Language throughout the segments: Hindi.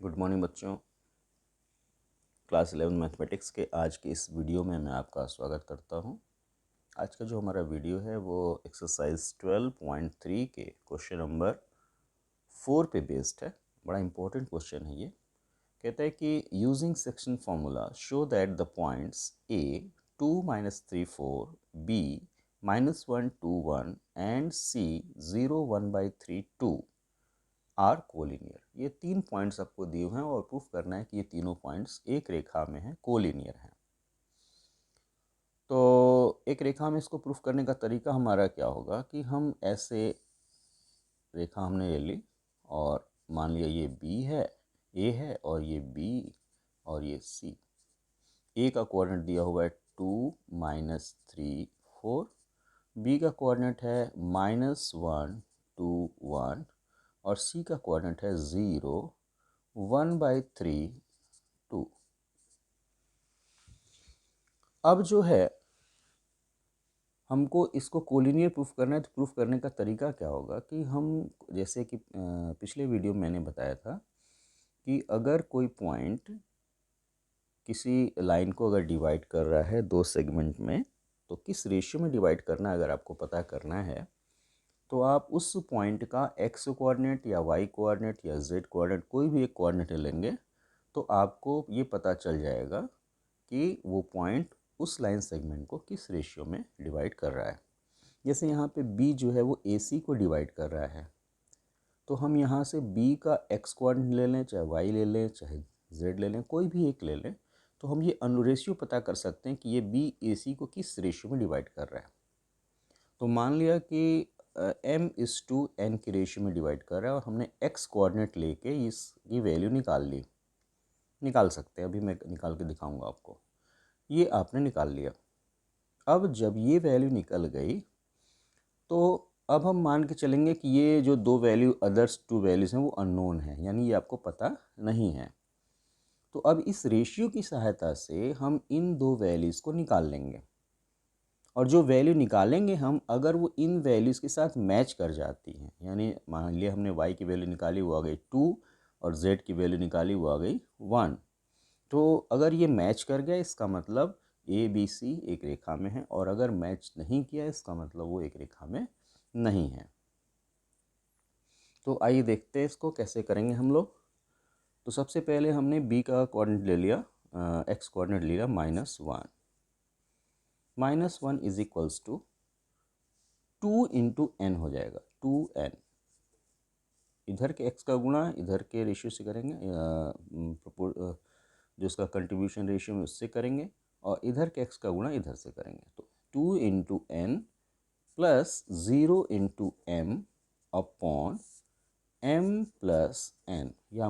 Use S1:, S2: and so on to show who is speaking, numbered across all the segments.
S1: गुड मॉर्निंग बच्चों। क्लास 11 मैथमेटिक्स के आज के इस वीडियो में मैं आपका स्वागत करता हूं। आज का जो हमारा वीडियो है वो एक्सरसाइज 12.3 के क्वेश्चन नंबर 4 पे बेस्ड है। बड़ा इंपॉर्टेंट क्वेश्चन है ये। कहता है कि using section formula show that the points A 2 -3 4 B -1 2 1 and C 0 1/3 2 are collinear. ये 3 पॉइंट्स आपको दिए हुए हैं और प्रूफ करना है कि ये तीनों पॉइंट्स एक रेखा में हैं, कोलिनियर हैं। तो एक रेखा में इसको प्रूफ करने का तरीका हमारा क्या होगा कि हम ऐसे रेखा हमने ले ली और मान लिया ये बी है, ए है और ये बी और ये सी। ए का कोऑर्डिनेट दिया हुआ है 2 -3 4, बी का कोऑर्डिनेट है -1 2 1 और सी का कोऑर्डिनेट है 0 1/3 2। अब जो है हमको इसको कोलिनियर प्रूफ करना है, तो प्रूफ करने का तरीका क्या होगा कि हम जैसे कि पिछले वीडियो में मैंने बताया था कि अगर कोई पॉइंट किसी लाइन को अगर डिवाइड कर रहा है दो सेगमेंट में, तो किस रेशियो में डिवाइड करना है अगर आपको पता करना है, तो आप उस पॉइंट का एक्स कोऑर्डिनेट या वाई कोऑर्डिनेट या जेड कोऑर्डिनेट कोई भी एक कोऑर्डिनेट लेंगे तो आपको ये पता चल जाएगा कि वो पॉइंट उस लाइन सेगमेंट को किस रेशियो में डिवाइड कर रहा है। जैसे यहाँ पे B जो है वो AC को डिवाइड कर रहा है, तो हम यहाँ से B का x कोऑर्डिनेट ले लें, चाहे y ले लें, चाहे z ले लें, कोई भी एक ले लें, तो हम ये अनुरेशियो पता कर सकते हैं कि ये B AC को किस रेशियो में डिवाइड कर रहा है। तो मान लिया कि m/n की रेशियो में डिवाइड कर रहा है और हमने x कोऑर्डिनेट लेके इसकी वैल्यू निकाल सकते हैं। अभी मैं निकाल के दिखाऊंगा आपको। ये आपने निकाल लिया। अब जब ये वैल्यू निकल गई तो अब हम मान के चलेंगे कि ये जो दो वैल्यू अदर्स टू वैल्यूज़ हैं वो अननोन है, यानी ये आपको पता नहीं है। तो अब इस रेशियो की सहायता से हम इन दो वैल्यूज़ को निकाल लेंगे और जो वैल्यू निकालेंगे हम, अगर वो इन वैल्यूज़ के साथ मैच कर जाती हैं, यानी मान लिया हमने y की वैल्यू निकाली वो आ गई 2 और z की वैल्यू निकाली वो आ गई 1, तो अगर ये मैच कर गया इसका मतलब ए बी सी एक रेखा में है, और अगर मैच नहीं किया इसका मतलब वो एक रेखा में नहीं है। तो आइए देखते हैं इसको कैसे करेंगे हम लोग। तो सबसे पहले हमने b का कोऑर्डिनेट ले लिया, x कोऑर्डिनेट ले लिया -1। -1 is equals to 2 into N हो जाएगा, 2n। इधर के x का गुणा इधर के रेशियो से करेंगे, जो इसका कंट्रीब्यूशन रेशियो में उससे करेंगे, और इधर के x का गुणा इधर से करेंगे। तो 2 into N plus 0 into m upon m plus n, या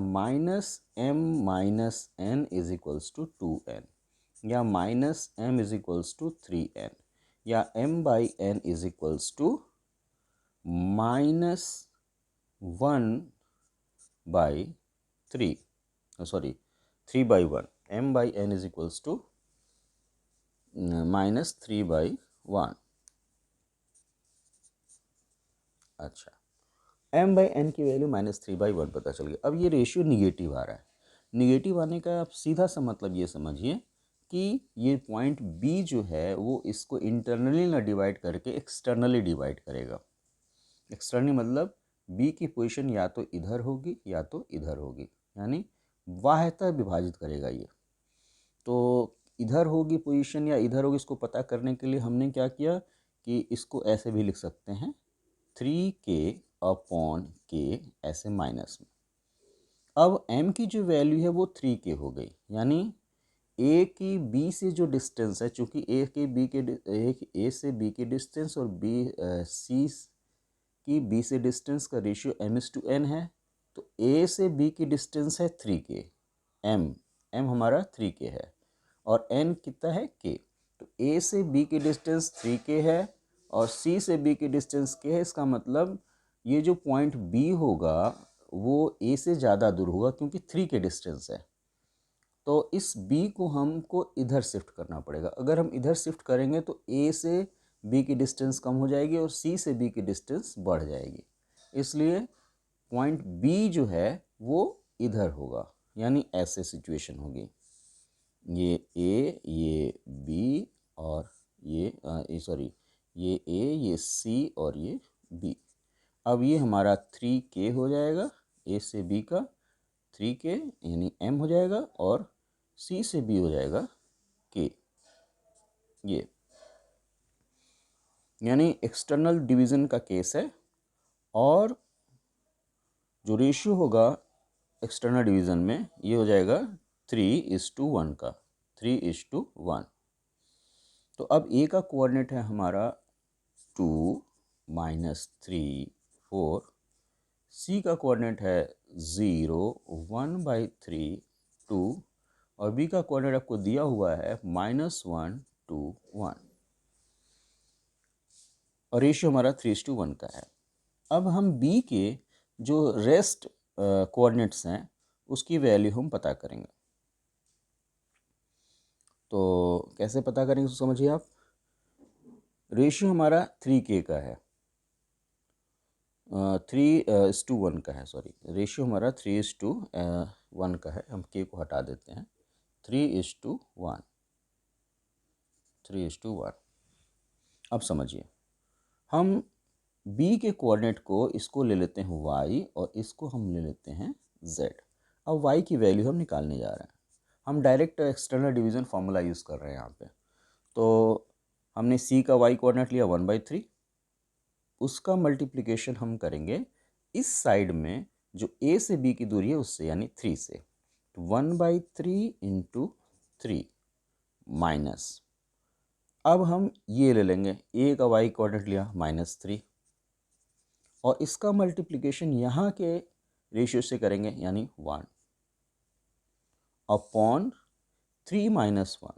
S1: -m-n is equals to 2n, या -m is equals to 3n, या m/n is equals to -1/3, sorry 3/1, m/n is equals to -3/1। अच्छा, m/n की वैल्यू -3/1 पता चल गई। अब ये रेशियो निगेटिव आ रहा है। निगेटिव आने का आप सीधा सा मतलब ये समझिए कि ये पॉइंट B जो है वो इसको इंटरनली ना डिवाइड करके एक्सटर्नली डिवाइड करेगा। एक्सटर्नली मतलब B की पोजीशन या तो इधर होगी या तो इधर होगी, यानी बाह्यतः विभाजित करेगा ये। तो इधर होगी पोजीशन या इधर होगी, इसको पता करने के लिए हमने क्या किया कि इसको ऐसे भी लिख सकते हैं 3k/k, ऐसे माइनस में। अब m की जो वैल्यू है वो 3k हो गई, यानी a की b से जो डिस्टेंस है, चूँकि a से b की डिस्टेंस और c की b से डिस्टेंस का रेशियो m/n है, तो a से b की डिस्टेंस है 3k, m हमारा 3k है और n कितना है k। तो a से b की डिस्टेंस 3k है और c से b की डिस्टेंस k है। इसका मतलब ये जो पॉइंट B होगा वो A से ज़्यादा दूर होगा क्योंकि 3 के डिस्टेंस है। तो इस B को हमको इधर शिफ्ट करना पड़ेगा। अगर हम इधर शिफ्ट करेंगे तो A से B की डिस्टेंस कम हो जाएगी और C से B की डिस्टेंस बढ़ जाएगी, इसलिए पॉइंट B जो है वो इधर होगा। यानी ऐसे सिचुएशन होगी, ये ए, ये बी और ये सॉरी, ये ए, ये सी और ये बी। अब ये हमारा 3K हो जाएगा, ए से बी का 3K यानी M हो जाएगा, और C से B हो जाएगा K। ये यानी एक्सटर्नल डिवीज़न का केस है, और जो रेशियो होगा एक्सटर्नल डिवीज़न में ये हो जाएगा 3:1 का, 3:1। तो अब ए का कोऑर्डिनेट है हमारा 2 -3 4, सी का कोऑर्डिनेट है 0 1/3 2, और बी का कोऑर्डिनेट आपको दिया हुआ है -1 2 1, और रेशियो हमारा 3:1 का है। अब हम बी के जो रेस्ट कोऑर्डिनेट्स हैं उसकी वैल्यू हम पता करेंगे। तो कैसे पता करेंगे समझिए आप। रेशियो हमारा 3K का है, 3:1 का है, सॉरी रेशियो हमारा 3:1 का है। हम K को हटा देते हैं, 3:1, 3:1। अब समझिए, हम B के कोऑर्डिनेट को इसको ले लेते हैं Y, और इसको हम ले लेते हैं Z। अब Y की वैल्यू हम निकालने जा रहे हैं। हम direct external division formula use कर रहे हैं यहाँ पे। तो हमने C का Y कोऑर्डिनेट लिया 1/3, उसका मल्टीप्लिकेशन हम करेंगे इस साइड में जो A से B की दूरी है उससे, यानी 3 से। 1/3 × 3 माइनस, अब हम ये ले लेंगे, A का Y कोऑर्डिनेट लिया -3, और इसका मल्टीप्लिकेशन यहाँ के रेशियो से करेंगे, यानी 1 अपॉन 3 - 1।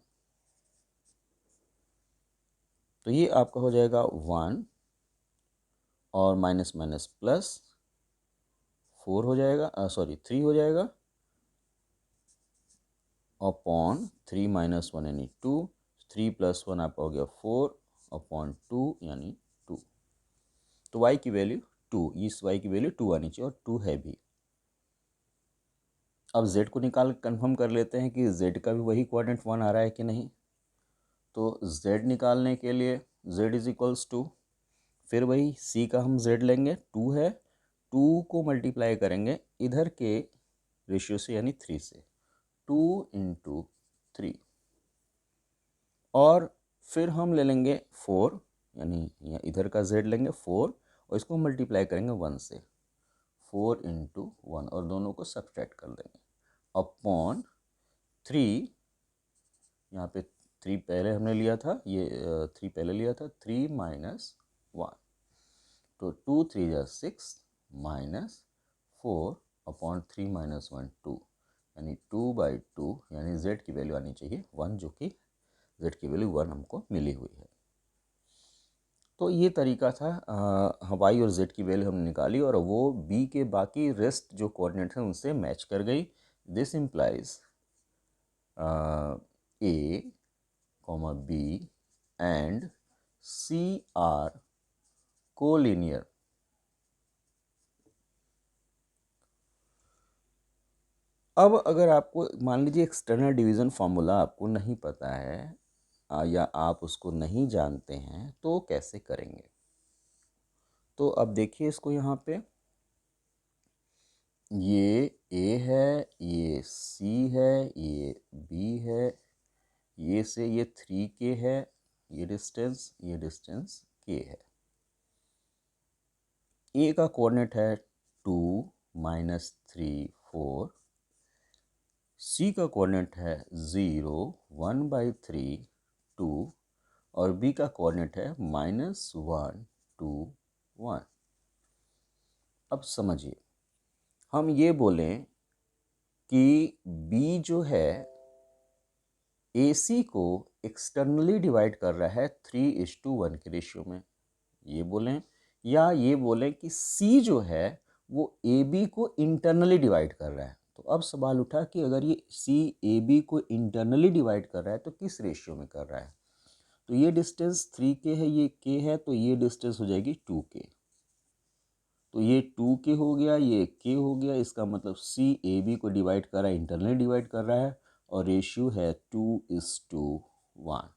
S1: तो ये आपका हो जाएगा 1 और माइनस माइनस प्लस 4 हो जाएगा, सॉरी 3 हो जाएगा, अपॉन 3 - 1 यानी 2, 3 + 1 आपका हो गया 4 अपॉन 2 यानी 2। तो y की वैल्यू 2, इस y की वैल्यू 2 आनी चाहिए, और 2 है भी। अब z को निकाल कंफर्म कर लेते हैं कि z का भी वही कोऑर्डिनेट 1 आ रहा है कि नहीं। तो z निकालने के लिए z = 2, फिर वही c का हम z लेंगे, 2 है, 2 को मल्टीप्लाई करेंगे इधर के रेशियो से, यानी 3 से, 2 × 3, और फिर हम ले लेंगे 4, यानी इधर का z लेंगे 4, और इसको मल्टीप्लाई करेंगे 1 से, 4 × 1, और दोनों को सब्ट्रैक्ट कर देंगे, अपॉन 3, यहाँ पे 3 पहले हमने लिया था, ये 3 पहले लिया था, 3 - 1, तो 2 × 3 = 6 माइनस 4 अपॉन 3 - 1 2, यानी 2/2, यानी z की वैल्यू आनी चाहिए 1, जो कि z की वैल्यू 1 हमको मिली हुई है। तो ये तरीका था, y और z की वैल्यू हमने निकाली, और वो b के बाकी रेस्ट जो कोऑर्डिनेट हैं उनसे मैच कर गई। This implies A, B and C are collinear. अब अगर आपको मान लीजिए एक्सटर्नल डिवीज़न फार्मूला आपको नहीं पता है, या आप उसको नहीं जानते हैं, तो कैसे करेंगे। तो अब देखिए इसको, यहाँ पे ये A है, ये C है, ये B है, ये से ये 3K है, ये डिस्टेंस K है। A का कोऑर्डिनेट है 2 -3 4, C का कोऑर्डिनेट है 0 1/3 2, और B का कोऑर्डिनेट है -1 2 1। अब समझिए, हम ये बोलें कि B जो है AC को एक्सटर्नली डिवाइड कर रहा है 3:1 के रेशियो में, ये बोलें, या ये बोलें कि C जो है वो AB को इंटरनली डिवाइड कर रहा है। तो अब सवाल उठा कि अगर ये C AB को इंटरनली डिवाइड कर रहा है तो किस रेशियो में कर रहा है। तो ये डिस्टेंस 3K है, ये K है, तो ये डिस्टेंस हो जाएगी 2K। तो ये 2k हो गया, ये k हो गया, इसका मतलब C AB को डिवाइड कर रहा है, इंटरनली डिवाइड कर रहा है, और रेशियो है 2:1,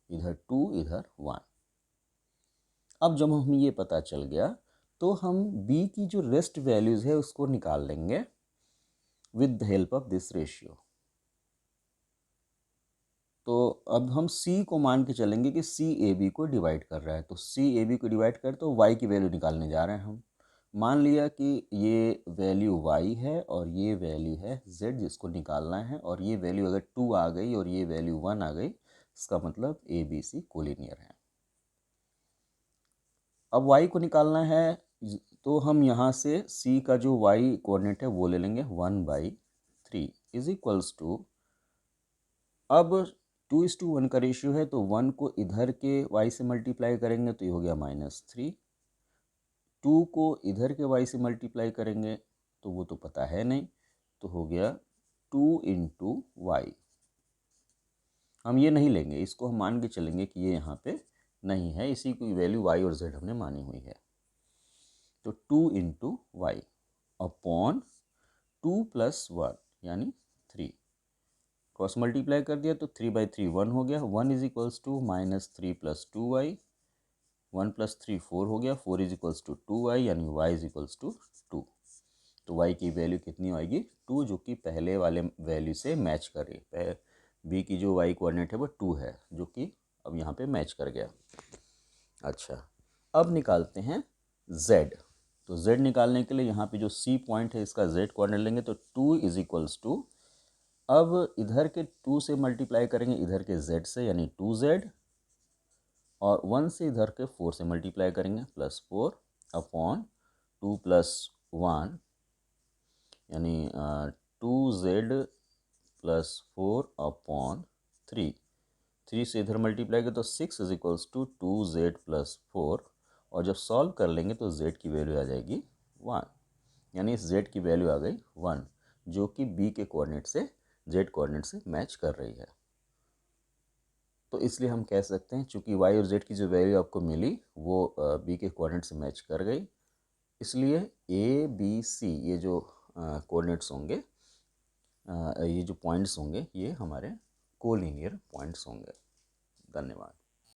S1: इधर 2 इधर 1। अब जब हमें ये पता चल गया तो हम B की जो रेस्ट वैल्यूज़ है उसको निकाल लेंगे with the help of this ratio. तो अब हम C को मान के चलेंगे कि C AB को डिवाइड कर रहा है, तो C AB को डिवाइड कर तो Y की वैल्यू निकालने जा रहे हैं हम। मान लिया कि ये वैल्यू Y है और ये वैल्यू है Z जिसको निकालना है, और ये वैल्यू अगर 2 आ गई और ये वैल्यू 1 आ गई, इसका मतलब ABC कोलिनियर है। अब Y को निकालना है, तो हम यहाँ से C का जो Y कोऑर्डिनेट है वो ले लेंगे 1/3 इज इक्वल्स टू, अब 2:1 का रेशियो है तो 1 को इधर के y से मल्टीप्लाई करेंगे तो ये हो गया -3, 2 को इधर के y से मल्टीप्लाई करेंगे तो वो तो पता है नहीं, तो हो गया 2 × y। हम ये नहीं लेंगे, इसको हम मान के चलेंगे कि ये यहाँ पे नहीं है, इसी की वैल्यू y और z हमने मानी हुई है। तो 2 × y अपॉन 2 + 1 यानी 3, क्रॉस मल्टीप्लाई कर दिया तो 3/3 1 हो गया, 1 इज इक्वल्स टू -3 + 2y, 1 + 3 4 हो गया, 4 इज इक्वल्स टू 2y यानी y इज इक्वल्स टू 2। तो y की वैल्यू कितनी आएगी 2, जो कि पहले वाले वैल्यू से मैच कर रही है। b की जो y कोऑर्डिनेट है वो 2 है, जो कि अब यहाँ पे मैच कर गया। अच्छा, अब निकालते हैं z। तो z निकालने के लिए यहाँ पे जो c पॉइंट है इसका z कोऑर्डिनेट लेंगे, तो 2 इज इक्वल्स टू, अब इधर के 2 से मल्टीप्लाई करेंगे इधर के z से यानी 2z, और 1 से इधर के 4 से मल्टीप्लाई करेंगे +4 अपॉन 2 + 1 यानी 2z + 4 अपॉन 3, 3 से इधर मल्टीप्लाई करें तो 6 इज इक्वल्स टू 2z + 4, और जब सॉल्व कर लेंगे तो z की वैल्यू आ जाएगी 1, यानी इस z की वैल्यू आ गई 1, जो कि b के कोऑर्डिनेट से z कोऑर्डिनेट से मैच कर रही है। तो इसलिए हम कह सकते हैं चूँकि y और z की जो वैल्यू आपको मिली वो b के कोऑर्डिनेट से मैच कर गई, इसलिए ABC ये जो कोऑर्डिनेट्स होंगे, ये जो पॉइंट्स होंगे, ये हमारे कोलिनियर पॉइंट्स होंगे। धन्यवाद।